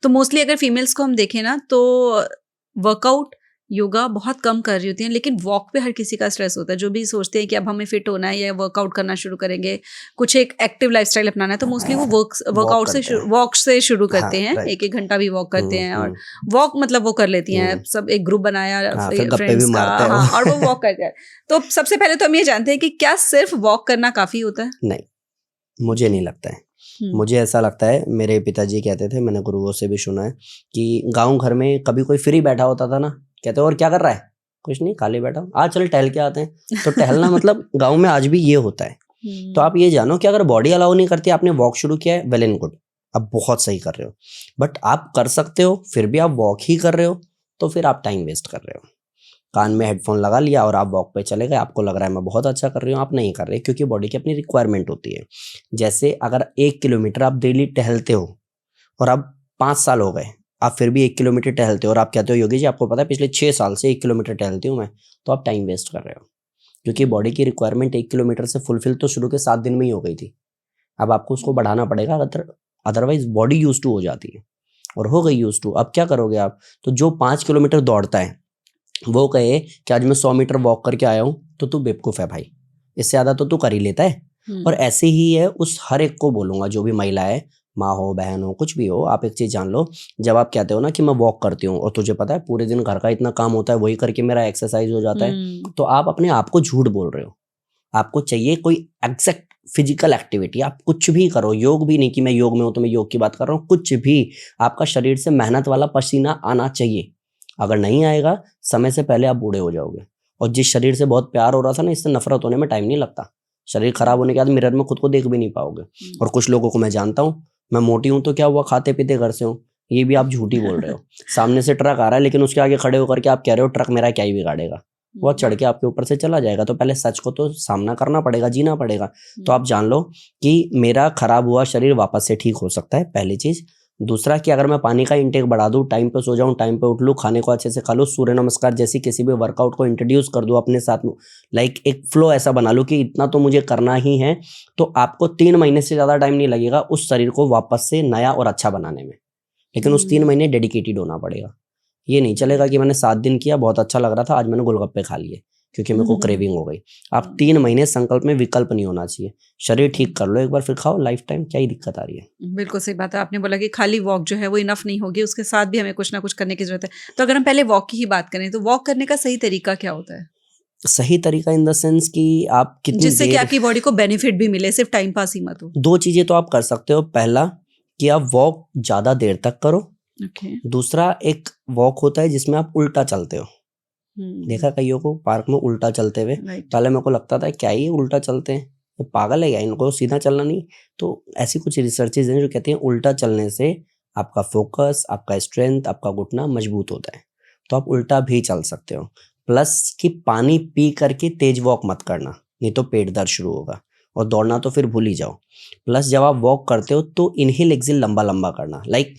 तो मोस्टली अगर फीमेल्स को हम देखें ना तो वर्कआउट योगा बहुत कम कर रही होती हैं, लेकिन वॉक पे हर किसी का स्ट्रेस होता है। जो भी सोचते हैं कि अब हमें फिट होना है या वर्कआउट करना शुरू करेंगे, कुछ एक एक्टिव लाइफस्टाइल अपनाना है, तो मोस्टली वो वर्कआउट से वॉक से शुरू करते हैं। राइट। 1-1 घंटा भी वॉक करते हैं और वॉक मतलब वो कर लेती हैं, सब एक ग्रुप बनाया फिर गप्पे भी फ्रेंड्स का, मारते हैं हाँ, और वो वॉक करते हैं। तो सबसे पहले तो हम ये जानते हैं कि क्या सिर्फ वॉक करना काफी होता है? नहीं, मुझे नहीं लगता है। मुझे ऐसा लगता है, मेरे पिताजी कहते थे, मैंने गुरुओं से भी सुना है कि गांव घर में कभी कोई फ्री बैठा होता था ना, कहते और क्या कर रहा है, कुछ नहीं, खाली बैठा हूं, आज चल टहल के आते हैं। तो टहलना मतलब गांव में आज भी ये होता है। तो आप ये जानो कि अगर बॉडी अलाउ नहीं करती, आपने वॉक शुरू किया है, वेल एंड गुड, आप बहुत सही कर रहे हो, बट आप कर सकते हो फिर भी आप वॉक ही कर रहे हो, तो फिर आप टाइम वेस्ट कर रहे हो। कान में हेडफोन लगा लिया और आप वॉक पे चले गए, आपको लग रहा है मैं बहुत अच्छा कर रही हूँ, आप नहीं कर रहे, क्योंकि बॉडी की अपनी रिक्वायरमेंट होती है। जैसे अगर 1 किलोमीटर आप डेली टहलते हो और अब 5 साल हो गए, आप फिर भी 1 किलोमीटर टहलते हो और आप कहते हो योगी जी आपको पता है पिछले 6 साल से 1 किलोमीटर टहलती हूँ मैं, तो आप टाइम वेस्ट कर रहे हो, क्योंकि बॉडी की रिक्वायरमेंट 1 किलोमीटर से फुलफिल तो शुरू के 7 दिन में ही हो गई थी। अब आपको उसको बढ़ाना पड़ेगा, अदरवाइज बॉडी यूज टू हो जाती है, और हो गई यूज टू। अब क्या करोगे आप? तो जो 5 किलोमीटर दौड़ता है वो कहे कि आज मैं 100 मीटर वॉक करके आया हूं, तो तू बेवकूफ है भाई, इससे ज्यादा तो तू कर ही लेता है। और ऐसे ही है, उस हर एक को बोलूंगा, जो भी महिला है, माँ हो, बहन हो, कुछ भी हो, आप एक चीज जान लो, जब आप कहते हो ना कि मैं वॉक करती हूँ और तुझे पता है पूरे दिन घर का इतना काम होता है, वही करके मेरा एक्सरसाइज हो जाता है, तो आप अपने आप को झूठ बोल रहे हो। आपको चाहिए कोई एग्जैक्ट फिजिकल एक्टिविटी, आप कुछ भी करो, योग भी नहीं कि मैं योग में हूं तो मैं योग की बात कर रहा हूँ, कुछ भी, आपका शरीर से मेहनत वाला पसीना आना चाहिए। अगर नहीं आएगा, समय से पहले आप बूढ़े हो जाओगे। और जिस शरीर से बहुत प्यार हो रहा था ना, इससे नफरत होने में टाइम नहीं लगता। शरीर खराब होने के बाद मिरर में खुद को देख भी नहीं पाओगे। और कुछ लोगों को मैं जानता हूँ, मैं मोटी हूं तो क्या हुआ, खाते पीते घर से हूँ, ये भी आप झूठी बोल रहे हो। सामने से ट्रक आ रहा है, लेकिन उसके आगे खड़े होकर के आप कह रहे हो ट्रक मेरा क्या ही बिगाड़ेगा, वो चढ़ के आपके ऊपर से चला जाएगा। तो पहले सच को तो सामना करना पड़ेगा, जीना पड़ेगा। तो आप जान लो कि मेरा खराब हुआ शरीर वापस से ठीक हो सकता है, पहली चीज। दूसरा कि अगर मैं पानी का इंटेक बढ़ा दूं, टाइम पे सो जाऊं, टाइम पे उठ लूं, खाने को अच्छे से खा लूं, सूर्य नमस्कार जैसी किसी भी वर्कआउट को इंट्रोड्यूस कर दूं अपने साथ में, लाइक एक फ्लो ऐसा बना लूं कि इतना तो मुझे करना ही है, तो आपको 3 महीने से ज्यादा टाइम नहीं लगेगा उस शरीर को वापस से नया और अच्छा बनाने में। लेकिन उस 3 महीने डेडिकेटेड होना पड़ेगा। ये नहीं चलेगा कि मैंने 7 दिन किया, बहुत अच्छा लग रहा था, आज मैंने गोलगप्पे खा लिए क्योंकि मेरे को क्रेविंग हो गई। आप 3 महीने संकल्प में विकल्प नहीं होना चाहिए। शरीर ठीक कर लो एक बार, फिर खाओ, लाइफ टाइम, क्या ही दिक्कत आ रही है। बिल्कुल सही बात है। आपने बोला कि खाली वॉक जो है वो इनफ नहीं होगी, उसके साथ भी हमें कुछ ना कुछ करने की जरूरत है। तो अगर हम पहले वॉक की ही बात करें, तो वॉक करने का सही तरीका क्या होता है? सही तरीका इन द सेंस कि आप कितनी जिससे कि देर, आपकी बॉडी को बेनिफिट भी मिले, सिर्फ टाइम पास ही मत हो। 2 चीजें तो आप कर सकते हो। पहला कि आप वॉक ज्यादा देर तक करो। दूसरा एक वॉक होता है जिसमें आप उल्टा चलते हो। देखा कईयों को पार्क में उल्टा चलते हुए, पहले मेरे को लगता था क्या ही उल्टा चलते हैं, ये पागल है क्या, इनको सीधा चलना नहीं। तो ऐसी कुछ रिसर्चेज हैं जो कहती हैं उल्टा चलने से आपका फोकस, आपका स्ट्रेंथ, आपका घुटना मजबूत होता है। तो आप उल्टा भी चल सकते हो। प्लस कि पानी पी करके तेज वॉक मत करना, नहीं तो पेट दर्द शुरू होगा, और दौड़ना तो फिर भूल ही जाओ। प्लस जब आप वॉक करते हो तो इनहेल एक्सेल लंबा लंबा करना, लाइक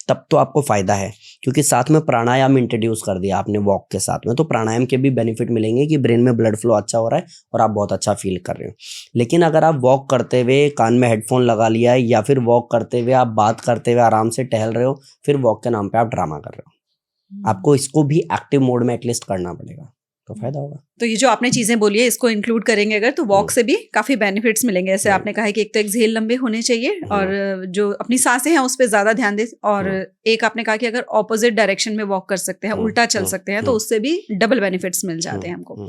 तब तो आपको फायदा है, क्योंकि साथ में प्राणायाम इंट्रोड्यूस कर दिया आपने वॉक के साथ में, तो प्राणायाम के भी बेनिफिट मिलेंगे कि ब्रेन में ब्लड फ्लो अच्छा हो रहा है और आप बहुत अच्छा फील कर रहे हो। लेकिन अगर आप वॉक करते हुए कान में हेडफोन लगा लिया है, या फिर वॉक करते हुए आप बात करते हुए आराम से टहल रहे हो, फिर वॉक के नाम पे आप ड्रामा कर रहे हो, आपको इसको भी एक्टिव मोड में एटलीस्ट करना पड़ेगा, तो फायदा होगा। तो ये जो आपने चीजें बोली है, इसको इंक्लूड करेंगे अगर, तो वॉक से भी काफी बेनिफिट्स मिलेंगे। जैसे आपने कहा है कि एक तो एक्सहेल लंबे होने चाहिए, और जो अपनी सांसें हैं उस पर ज्यादा ध्यान दें, और एक आपने कहा कि अगर ऑपोजिट डायरेक्शन में वॉक कर सकते हैं, उल्टा चल सकते हैं, तो उससे भी डबल बेनिफिट्स मिल जाते हैं हमको।